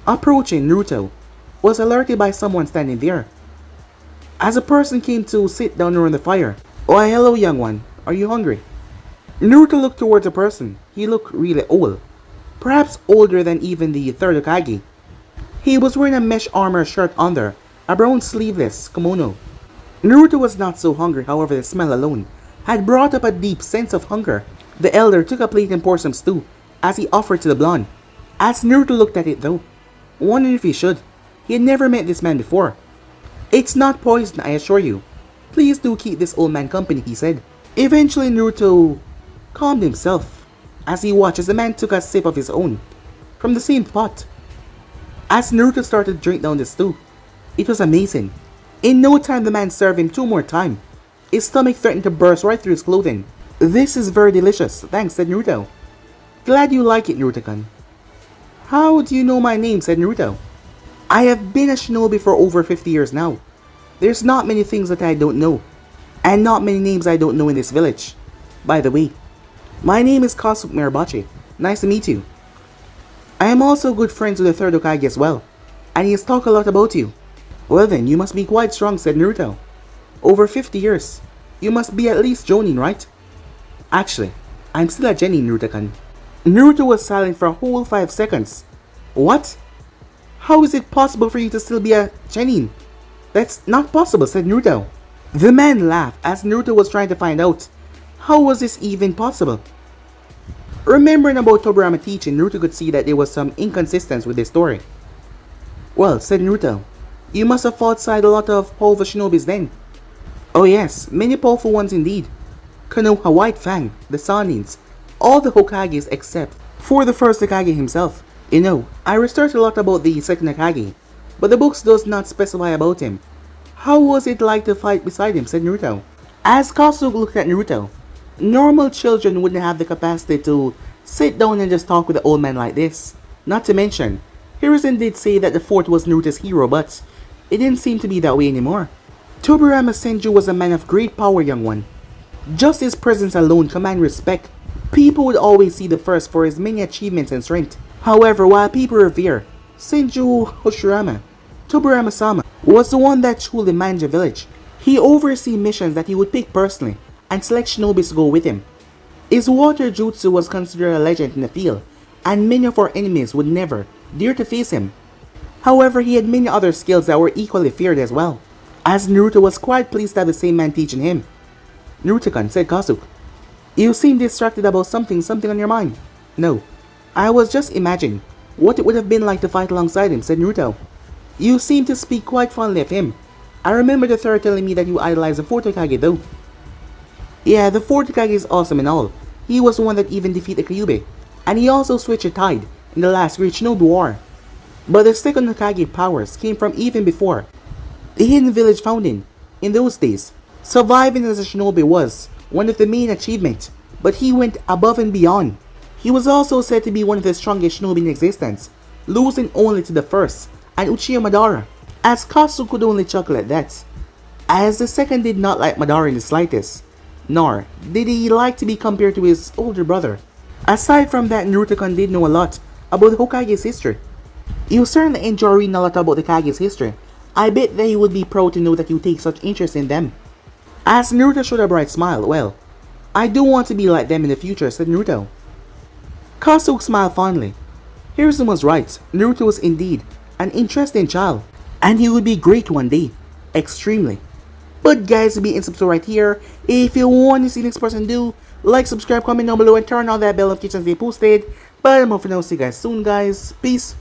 S1: Approaching, Naruto was alerted by someone standing there. As a person came to sit down around the fire. "Why, hello, young one. Are you hungry?" Naruto looked towards the person. He looked really old. Perhaps older than even the third Hokage. He was wearing a mesh armor shirt under a brown sleeveless kimono. Naruto was not so hungry, however the smell alone had brought up a deep sense of hunger. The elder took a plate and poured some stew as he offered to the blonde. As Naruto looked at it though, wondering if he should. He had never met this man before. "It's not poison, I assure you. Please do keep this old man company," he said. Eventually Naruto calmed himself as he watched as the man took a sip of his own from the same pot. As Naruto started to drink down the stew, it was amazing. In no time the man served him 2 more times. His stomach threatened to burst right through his clothing. "This is very delicious, thanks," said Naruto. "Glad you like it, Naruto-kun." "How do you know my name?" said Naruto. "I have been a shinobi for over 50 years now. There's not many things that I don't know, and not many names I don't know in this village. By the way, my name is Kasuke Mirabachi. Nice to meet you. I am also good friends with the third Hokage as well, and he has talked a lot about you." "Well then, you must be quite strong," said Naruto. "Over 50 years. You must be at least Jonin, right?" "Actually, I'm still a Genin, Naruto-kun." Naruto was silent for a whole 5 seconds. "What? How is it possible for you to still be a Genin?" "That's not possible," said Naruto. The man laughed as Naruto was trying to find out how was this even possible. Remembering about Tobirama teaching, Naruto could see that there was some inconsistency with this story. "Well," said Naruto, "you must have fought side a lot of powerful shinobis then." "Oh yes, many powerful ones indeed. Konoha White Fang, the Sanins, all the Hokages except for the first Hokage himself. You know, I researched a lot about the second Hokage, but the books does not specify about him. How was it like to fight beside him?" said Naruto. As Kasuke looked at Naruto, normal children wouldn't have the capacity to sit down and just talk with an old man like this. Not to mention, Hiruzen did say that the fort was Naruto's hero, but it didn't seem to be that way anymore. Tobirama Senju was a man of great power, young one. Just his presence alone commanded respect. People would always see the first for his many achievements and strength. However, while people revere Senju Hoshirama, Tobirama-sama was the one that truly managed the village. He oversaw missions that he would pick personally and select shinobis to go with him. His water jutsu was considered a legend in the field, and many of our enemies would never dare to face him. However, he had many other skills that were equally feared as well, as Naruto was quite pleased to have the same man teaching him. "Naruto-kun," said Kasuke, "you seem distracted about something on your mind." "No, I was just imagining what it would have been like to fight alongside him," said Naruto. "You seem to speak quite fondly of him. I remember the third telling me that you idolize the fourth Hokage though." "Yeah, the fourth Hokage is awesome and all. He was the one that even defeated Kyuubi, and he also switched the tide in the last great Shinobi War. But the second Hokage powers came from even before the hidden village founding. In those days, surviving as a shinobi was one of the main achievements, but he went above and beyond. He was also said to be one of the strongest shinobi in existence, losing only to the first and Uchiha Madara, as Kasuke could only chuckle at that, as the second did not like Madara in the slightest, nor did he like to be compared to his older brother. Aside from that, Naruto-kun did know a lot about the Hokage's history. You certainly enjoy reading a lot about the Hokage's history. I bet that he would be proud to know that you take such interest in them." As Naruto showed a bright smile, "Well, I do want to be like them in the future," said Naruto. Kasuke smiled fondly. Hiruzen was right. Naruto was indeed an interesting child, and he would be great one day. Extremely. But guys, be in subscribe right here. If you want to see the next person do, like, subscribe, comment down below, and turn on that bell notifications to be posted. But I'm off for now. See you guys soon, guys. Peace.